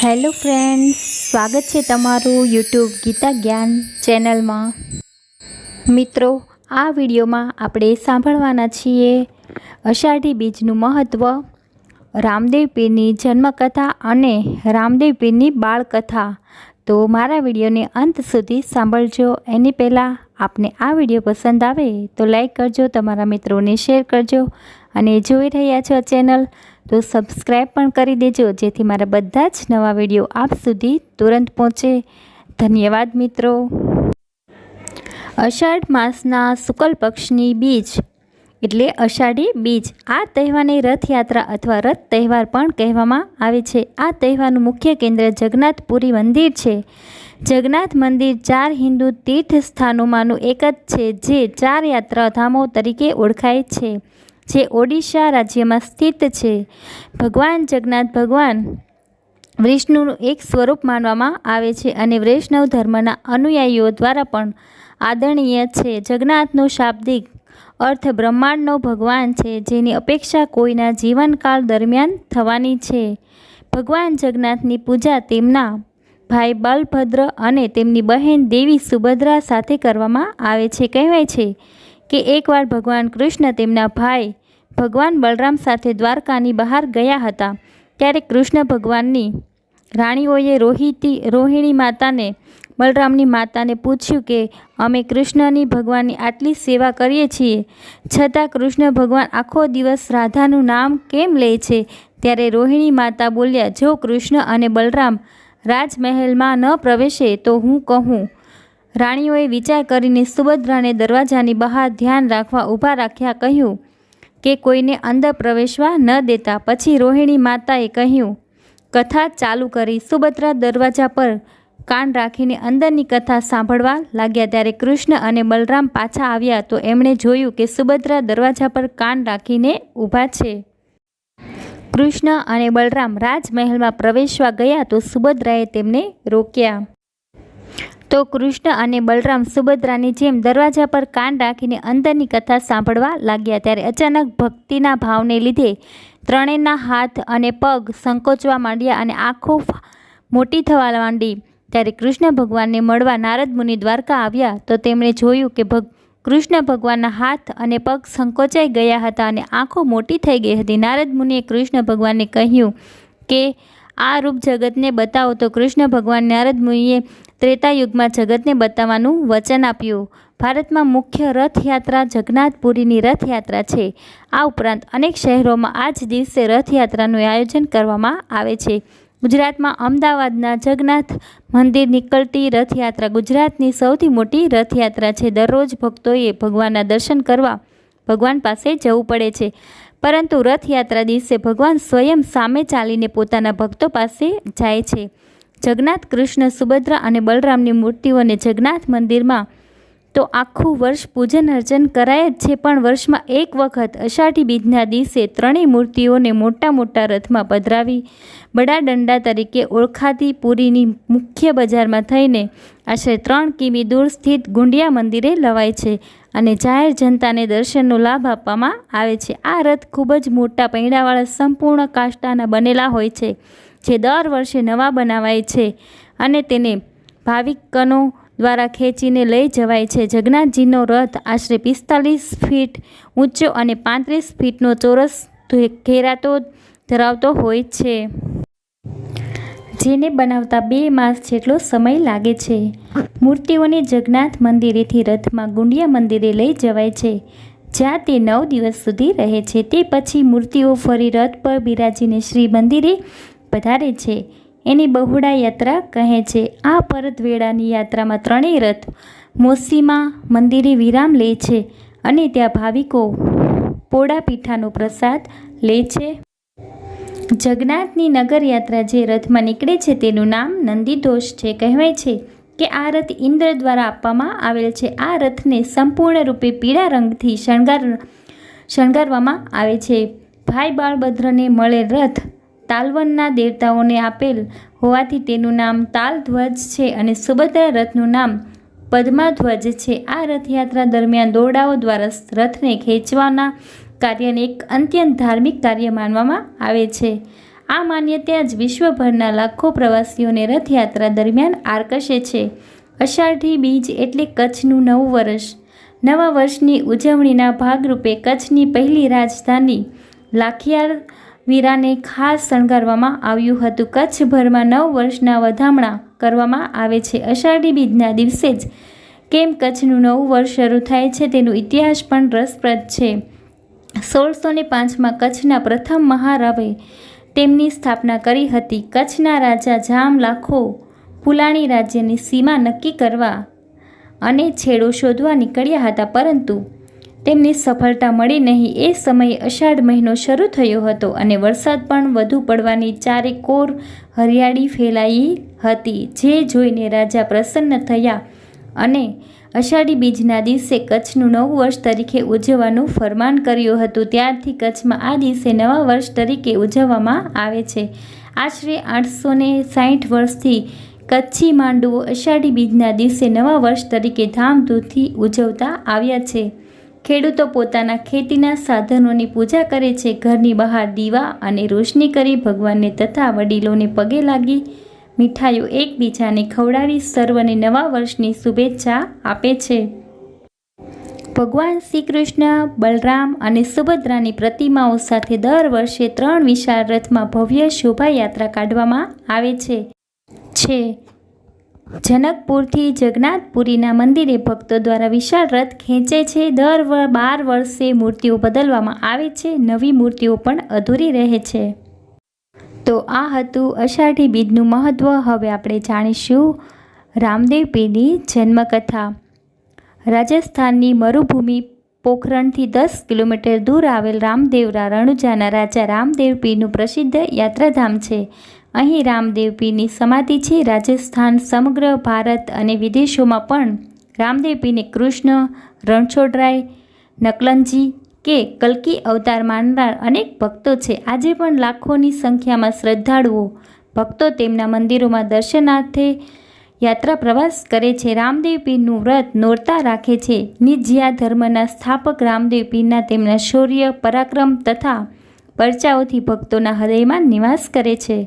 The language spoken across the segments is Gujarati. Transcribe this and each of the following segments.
હેલો ફ્રેન્ડ્સ, સ્વાગત છે તમારું યુટ્યુબ ગીતા જ્ઞાન ચેનલમાં। મિત્રો, આ વિડીયોમાં આપણે સાંભળવાના છીએ અષાઢી બીજનું મહત્ત્વ, રામદેવ પીરની જન્મકથા અને રામદેવ પીરની બાળકથા। તો મારા વિડીયોને અંત સુધી સાંભળજો। એની પહેલાં આપને આ વિડીયો પસંદ આવે તો લાઈક કરજો, તમારા મિત્રોને શેર કરજો અને જોઈ રહ્યા છો ચેનલ તો સબસ્ક્રાઈબ પણ કરી દેજો, જેથી મારા બધા જ નવા વિડીયો આપ સુધી તુરંત પહોંચે। ધન્યવાદ મિત્રો। અષાઢ માસના શુક્લ પક્ષની બીજ એટલે અષાઢી બીજ, આ તહેવારને રથયાત્રા અથવા રથ તહેવાર પણ કહેવામાં આવે છે। આ તહેવારનું મુખ્ય કેન્દ્ર જગન્નાથપુરી મંદિર છે। જગન્નાથ મંદિર 4 હિન્દુ તીર્થ સ્થાનોમાંનું એક જ છે, જે 4 યાત્રાધામો તરીકે ઓળખાય છે, જે ઓડિશા રાજ્યમાં સ્થિત છે। ભગવાન જગન્નાથ ભગવાન વિષ્ણુનું એક સ્વરૂપ માનવામાં આવે છે અને વૈષ્ણવ ધર્મના અનુયાયીઓ દ્વારા પણ આદરણીય છે। જગન્નાથનો શાબ્દિક અર્થ બ્રહ્માંડનો ભગવાન છે, જેની અપેક્ષા કોઈના જીવનકાળ દરમિયાન થવાની છે। ભગવાન જગન્નાથની પૂજા તેમના ભાઈ બલભદ્ર અને તેમની બહેન દેવી સુભદ્રા સાથે કરવામાં આવે છે। કહેવાય છે કે એકવાર ભગવાન કૃષ્ણ તેમના ભાઈ ભગવાન બલરામ સાથે દ્વારકાની બહાર ગયા હતા, ત્યારે કૃષ્ણ ભગવાનની રાણીઓએ રોહિણી માતાને બલરામની માતાને પૂછ્યું કે અમે કૃષ્ણની ભગવાનની આટલી સેવા કરીએ છીએ, છતાં કૃષ્ણ ભગવાન આખો દિવસ રાધાનું નામ કેમ લે છે? ત્યારે રોહિણી માતા બોલ્યા, જો કૃષ્ણ અને બલરામ રાજમહેલમાં ન પ્રવેશે તો હું કહું। રાણીઓએ વિચાર કરીને સુભદ્રાને દરવાજાની બહાર ધ્યાન રાખવા ઊભા રાખ્યા, કહ્યું કે કોઈને અંદર પ્રવેશવા ન દેતા। પછી રોહિણી માતાએ કથા ચાલુ કરી। સુભદ્રા દરવાજા પર કાન રાખીને અંદરની કથા સાંભળવા લાગ્યા। ત્યારે કૃષ્ણ અને બલરામ પાછા આવ્યા તો એમણે જોયું કે સુભદ્રા દરવાજા પર કાન રાખીને ઊભા છે। કૃષ્ણ અને બલરામ રાજમહેલમાં પ્રવેશવા ગયા તો સુભદ્રાએ તેમને રોક્યા। તો કૃષ્ણ અને બલરામ સુભદ્રાની જેમ દરવાજા પર કાન રાખીને અંદરની કથા સાંભળવા લાગ્યા। ત્યારે અચાનક ભક્તિના ભાવને લીધે ત્રણેયના હાથ અને પગ સંકોચવા માંડ્યા અને આંખો મોટી થવા માંડી। ત્યારે કૃષ્ણ ભગવાનને મળવા નારદ મુનિ દ્વારકા આવ્યા તો તેમણે જોયું કે કૃષ્ણ ભગવાનના હાથ અને પગ સંકોચાઈ ગયા હતા અને આંખો મોટી થઈ ગઈ હતી। નારદ મુનિએ કૃષ્ણ ભગવાનને કહ્યું કે આ રૂપ જગતને બતાવો તો કૃષ્ણ ભગવાન નારદ મુનિએ ત્રેતાયુગમાં જગતને બતાવવાનું વચન આપ્યું। ભારતમાં મુખ્ય રથયાત્રા જગન્નાથપુરીની રથયાત્રા છે। આ ઉપરાંત અનેક શહેરોમાં આ જ દિવસે રથયાત્રાનું આયોજન કરવામાં આવે છે। ગુજરાતમાં અમદાવાદના જગન્નાથ મંદિર નીકળતી રથયાત્રા ગુજરાતની સૌથી મોટી રથયાત્રા છે। દરરોજ ભક્તોએ ભગવાનના દર્શન કરવા ભગવાન પાસે જવું પડે છે, પરંતુ રથયાત્રા દિવસે ભગવાન સ્વયં સામે ચાલીને પોતાના ભક્તો પાસે જાય છે। જગન્નાથ, કૃષ્ણ, સુભદ્રા અને બલરામની મૂર્તિઓને જગન્નાથ મંદિરમાં તો આખું વર્ષ પૂજન અર્ચન કરાય જ છે, પણ વર્ષમાં એક વખત અષાઢી બીજના દિવસે ત્રણેય મૂર્તિઓને મોટા મોટા રથમાં પધરાવી બડા દંડા તરીકે ઓળખાતી પુરીની મુખ્ય બજારમાં થઈને આશરે 3 કિમી દૂર સ્થિત ગુંડિયા મંદિરે લવાય છે અને જાહેર જનતાને દર્શનનો લાભ આપવામાં આવે છે। આ રથ ખૂબ જ મોટા પૈડાવાળા સંપૂર્ણ કાષ્ટાના બનેલા હોય છે, જે દર વર્ષે નવા બનાવાય છે અને તેને ભાવિકનો દ્વારા ખેંચીને લઈ જવાય છે। જગન્નાથજીનો રથ આશરે 45 ફીટ ઊંચો અને 35 ફીટનો ચોરસ ઘેરાતો ધરાવતો હોય છે, જેને બનાવતા 2 માસ જેટલો સમય લાગે છે। મૂર્તિઓને જગન્નાથ મંદિરેથી રથમાં ગુંડિયા મંદિરે લઈ જવાય છે, જ્યાં તે 9 દિવસ સુધી રહે છે। તે પછી મૂર્તિઓ ફરી રથ પર બિરાજીને શ્રી મંદિરે પધારે છે, એની બહુડા યાત્રા કહે છે। આ પરતવેળાની યાત્રામાં ત્રણેય રથ મોસીમા મંદિરે વિરામ લે છે અને ત્યાં ભાવિકો પોળા પીઠાનો પ્રસાદ લે છે। જગન્નાથની નગર યાત્રા જે રથમાં નીકળે છે તેનું નામ નંદીઘોષ છે। કહેવાય છે કે આ રથ ઇન્દ્ર દ્વારા આપવામાં આવેલ છે। આ રથને સંપૂર્ણ રૂપે પીળા રંગથી શણગારવામાં આવે છે। ભાઈ બલભદ્રને મળેલ રથ તાલવનના દેવતાઓને આપેલ હોવાથી તેનું નામ તાલધ્વજ છે અને સુભદ્રા રથનું નામ પદ્મધ્વજ છે। આ રથયાત્રા દરમિયાન દોરડાઓ દ્વારા રથને ખેંચવાના કાર્યને એક અત્યંત ધાર્મિક કાર્ય માનવામાં આવે છે। આ માન્યતા જ વિશ્વભરના લાખો પ્રવાસીઓને રથયાત્રા દરમિયાન આકર્ષે છે. અષાઢી બીજ એટલે કચ્છનું નવું વર્ષ. નવા વર્ષની ઉજવણીના ભાગરૂપે કચ્છની પહેલી રાજધાની લાખિયાર વીરાને ખાસ શણગારવામાં આવ્યું હતું. કચ્છભરમાં 9 વર્ષના વધામણા કરવામાં આવે છે. અષાઢી બીજના દિવસે જ કેમ કચ્છનું નવું વર્ષ શરૂ થાય છે તેનો ઇતિહાસ પણ રસપ્રદ છે. 1605માં કચ્છના પ્રથમ મહારાવે તેમની સ્થાપના કરી હતી. કચ્છના રાજા જામ લાખો ફુલાણી રાજ્યની સીમા નક્કી કરવા અને છેડો શોધવા નીકળ્યા હતા, પરંતુ તેમને સફળતા મળી નહીં. એ સમયે અષાઢ મહિનો શરૂ થયો હતો અને વરસાદ પણ વધુ પડવાની ચારેકોર હરિયાળી ફેલાઈ હતી, જે જોઈને રાજા પ્રસન્ન થયા અને અષાઢી બીજના દિવસે કચ્છનું નવું વર્ષ તરીકે ઉજવવાનું ફરમાન કર્યું હતું. ત્યારથી કચ્છમાં આ દિવસે નવા વર્ષ તરીકે ઉજવવામાં આવે છે. આશરે 860 વર્ષથી કચ્છી માંડવો અષાઢી બીજના દિવસે નવા વર્ષ તરીકે ધામધૂમથી ઉજવતા આવ્યા છે. ખેડૂતો પોતાના ખેતીના સાધનોની પૂજા કરે છે. ઘરની બહાર દીવા અને રોશની કરી ભગવાનને તથા વડીલોને પગે લાગી મીઠાઈઓ એકબીજાને ખવડાવી સર્વને નવા વર્ષની શુભેચ્છા આપે છે. ભગવાન શ્રી કૃષ્ણ, બલરામ અને સુભદ્રાની પ્રતિમાઓ સાથે દર વર્ષે 3 વિશાળ રથમાં ભવ્ય શોભાયાત્રા કાઢવામાં આવે છે. જનકપુરથી જગન્નાથપુરીના મંદિરે ભક્તો દ્વારા વિશાળ રથ ખેંચે છે. દર 12 વર્ષે મૂર્તિઓ બદલવામાં આવે છે. નવી મૂર્તિઓ પણ અધૂરી રહે છે. તો આ હતું અષાઢી બીજનું મહત્ત્વ. હવે આપણે જાણીશું રામદેવ પીરની જન્મકથા. રાજસ્થાનની મરુભૂમિ પોખરણથી 10 કિલોમીટર દૂર આવેલ રામદેવરા રણુજાના રાજા રામદેવ પીરનું પ્રસિદ્ધ યાત્રાધામ છે. અહીં રામદેવ પીરની સમાધિ છે. રાજસ્થાન, સમગ્ર ભારત અને વિદેશોમાં પણ રામદેવ પીરને કૃષ્ણ, રણછોડરાય, નકલંજી કે કલ્કી અવતાર માનનાર અનેક ભક્તો છે. આજે પણ લાખોની સંખ્યામાં શ્રદ્ધાળુઓ ભક્તો તેમના મંદિરોમાં દર્શનાર્થે યાત્રા પ્રવાસ કરે છે. રામદેવ પીરનું વ્રત નોરતા રાખે છે. નિજ્યા ધર્મના સ્થાપક રામદેવ પીરના તેમના શૌર્ય, પરાક્રમ તથા પરચાઓથી ભક્તોના હૃદયમાં નિવાસ કરે છે.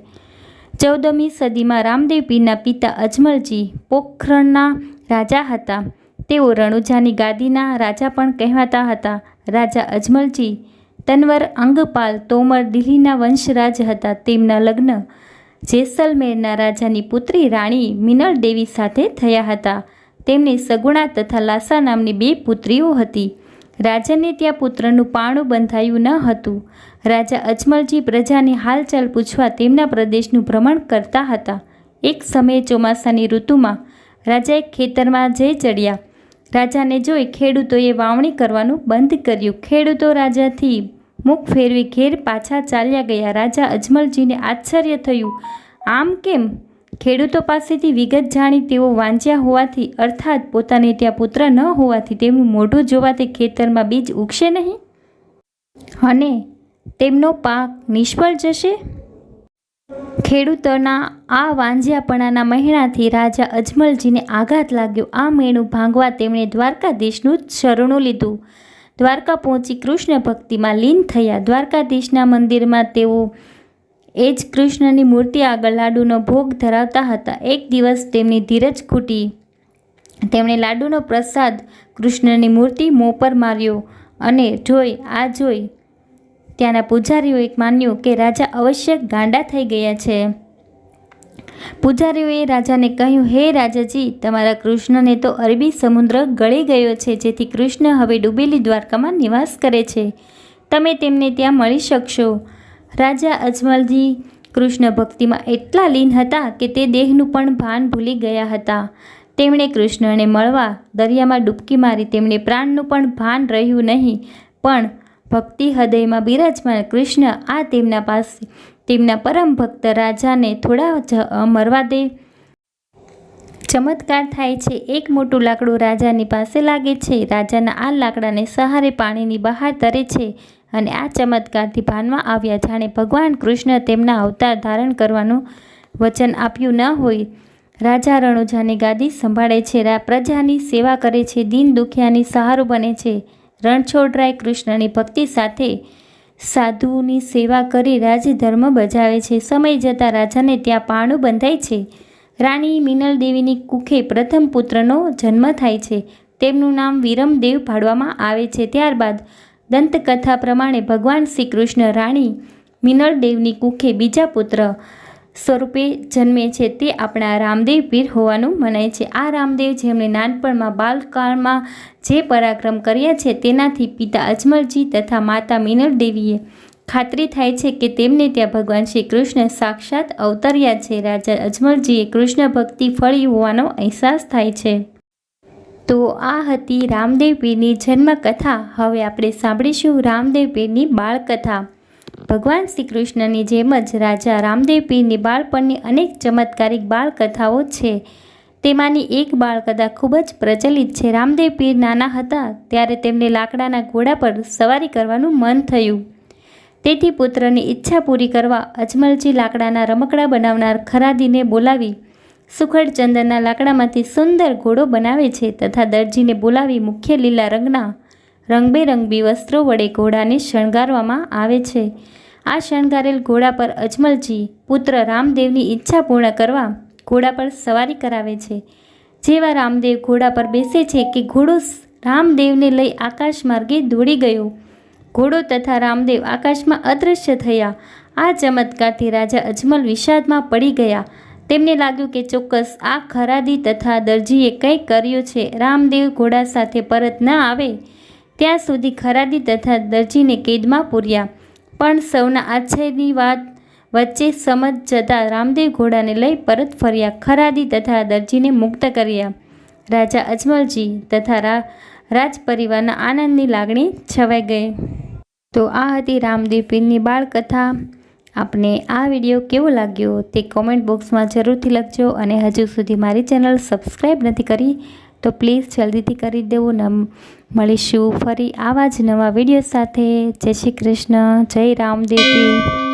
14મી સદીમાં રામદેવ પીરના પિતા અજમલજી પોખરણના રાજા હતા. તેઓ રણુજાની ગાદીના રાજા પણ કહેવાતા હતા. રાજા અજમલજી તનવર અંગપાલ તોમર દિલ્હીના વંશરાજ હતા. તેમના લગ્ન જેસલમેરના રાજાની પુત્રી રાણી મિનળ દેવી સાથે થયા હતા. તેમને સગુણા તથા લાસા નામની 2 પુત્રીઓ હતી. રાજાને ત્યાં પુત્રનું પારણું બંધાયું ન હતું. રાજા અજમલજી પ્રજાની હાલચાલ પૂછવા તેમના પ્રદેશનું ભ્રમણ કરતા હતા. એક સમયે ચોમાસાની ઋતુમાં રાજા એક ખેતરમાં જઈ ચડ્યા. રાજાને જોઈ ખેડૂતોએ વાવણી કરવાનું બંધ કર્યું. ખેડૂતો રાજાથી મુખ ફેરવી ઘેર પાછા ચાલ્યા ગયા. રાજા અજમલજીને આશ્ચર્ય થયું, આમ કેમ? ખેડૂતો પાસેથી વિગત જાણી તેઓ વાંચ્યા હોવાથી, અર્થાત પોતાને ત્યાં પુત્ર ન હોવાથી તેમનું મોઢું જોવાથી ખેતરમાં બીજ ઉગશે નહીં અને તેમનો પાક નિષ્ફળ જશે. ખેડૂતોના આ વાંજિયાપણાના મહેણાથી રાજા અજમલજીને આઘાત લાગ્યો. આ મેણું ભાંગવા તેમણે દ્વારકાધીશનું શરણું લીધું. દ્વારકા પહોંચી કૃષ્ણ ભક્તિમાં લીન થયા. દ્વારકાધીશના મંદિરમાં તેઓ એ જ કૃષ્ણની મૂર્તિ આગળ લાડુનો ભોગ ધરાવતા હતા. એક દિવસ તેમની ધીરજ ખૂટી. તેમણે લાડુનો પ્રસાદ કૃષ્ણની મૂર્તિ મોં પર માર્યો અને જોઈ ત્યાંના પૂજારીઓએ માન્યું કે રાજા અવશ્ય ગાંડા થઈ ગયા છે. પૂજારીઓએ રાજાને કહ્યું, હે રાજાજી, તમારા કૃષ્ણને તો અરબી સમુદ્ર ગળી ગયો છે, જેથી કૃષ્ણ હવે ડૂબેલી દ્વારકામાં નિવાસ કરે છે. તમે તેમને ત્યાં મળી શકશો. રાજા અજમલજી કૃષ્ણ ભક્તિમાં એટલા લીન હતા કે તે દેહનું પણ ભાન ભૂલી ગયા હતા. તેમણે કૃષ્ણને મળવા દરિયામાં ડૂબકી મારી. તેમણે પ્રાણનું પણ ભાન રહ્યું નહીં, પણ ભક્તિ હૃદયમાં બિરાજમાન કૃષ્ણ આ તેમના પાસે તેમના પરમ ભક્ત રાજાને થોડા મરવા દે. ચમત્કાર થાય છે. એક મોટું લાકડું રાજાની પાસે લાગે છે. રાજાના આ લાકડાને સહારે પાણીની બહાર તરે છે અને આ ચમત્કારથી ભાનમાં આવ્યા, જાણે ભગવાન કૃષ્ણ તેમના અવતાર ધારણ કરવાનું વચન આપ્યું ન હોય. રાજા રણુજાની ગાદી સંભાળે છે. પ્રજાની સેવા કરે છે. દીન દુખિયાની સહારો બને છે. રણછોડરાય કૃષ્ણની ભક્તિ સાથે સાધુઓની સેવા કરી રાજધર્મ બજાવે છે. સમય જતાં રાજાને ત્યાં પારણું બંધાય છે. રાણી મિનલ દેવીની કુખે પ્રથમ પુત્રનો જન્મ થાય છે. તેમનું નામ વિરમદેવ પાડવામાં આવે છે. ત્યારબાદ દંતકથા પ્રમાણે ભગવાન શ્રી કૃષ્ણ રાણી મિનલ દેવની કુખે બીજા પુત્ર સ્વરૂપે જન્મે છે. તે આપણા રામદેવ પીર હોવાનું મનાય છે. આ રામદેવ જેમણે નાનપણમાં બાલકાળમાં જે પરાક્રમ કર્યા છે તેનાથી પિતા અજમલજી તથા માતા મિનલ દેવીએ ખાતરી થાય છે કે તેમને ત્યાં ભગવાન શ્રી કૃષ્ણ સાક્ષાત અવતર્યા છે. રાજા અજમલજીએ કૃષ્ણ ભક્તિ ફળી હોવાનો અહેસાસ થાય છે. તો આ હતી રામદેવ પીરની જન્મકથા. હવે આપણે સાંભળીશું રામદેવ પીરની બાળકથા. ભગવાન શ્રી કૃષ્ણની જેમ જ રાજા રામદેવ પીરની બાળપણની અનેક ચમત્કારિક બાળકથાઓ છે. તેમાંની એક બાળકથા ખૂબ જ પ્રચલિત છે. રામદેવ પીર નાના હતા ત્યારે તેમને લાકડાના ઘોડા પર સવારી કરવાનું મન થયું. તેથી પુત્રની ઈચ્છા પૂરી કરવા અજમલજી લાકડાના રમકડા બનાવનાર ખરાદીને બોલાવી સુખડ ચંદનના લાકડામાંથી સુંદર ઘોડો બનાવે છે તથા દરજીને બોલાવી મુખ્ય લીલા રંગના રંગબેરંગી વસ્ત્રો વડે ઘોડાને શણગારવામાં આવે છે. આ શણગારેલ ઘોડા પર અજમલજી પુત્ર રામદેવની ઈચ્છા પૂર્ણ કરવા ઘોડા પર સવારી કરાવે છે. જેવા રામદેવ ઘોડા પર બેસે છે કે ઘોડો રામદેવને લઈ આકાશ માર્ગે દોડી ગયો. ઘોડો તથા રામદેવ આકાશમાં અદૃશ્ય થયા. આ ચમત્કારથી રાજા અજમલ વિષાદમાં પડી ગયા. તેમને લાગ્યું કે ચોક્કસ આ ખરાદી તથા દરજીએ કંઈક કર્યું છે. રામદેવ ઘોડા સાથે પરત ન આવે ત્યાં સુધી ખરાદી તથા દરજીને કેદમાં પૂર્યા. પણ સૌના આશ્ચર્યની વાત વચ્ચે સમજ જતાં રામદેવ ઘોડાને લઈ પરત ફર્યા. ખરાદી તથા દરજીને મુક્ત કર્યા. રાજા અજમલજી તથા રાજપરિવારના આનંદની લાગણી છવાઈ ગઈ. તો આ હતી રામદેવ પીરની બાળકથા. આપને આ વિડીયો કેવો લાગ્યો તે કોમેન્ટ બોક્સમાં જરૂરથી લખજો. અને હજુ સુધી મારી ચેનલ સબસ્ક્રાઈબ નથી કરી તો પ્લીઝ જલ્દીથી કરી દેવું. મળીશું ફરી આવા જ નવા વિડીયો સાથે. જય શ્રી કૃષ્ણ. જય રામદેવ પીર.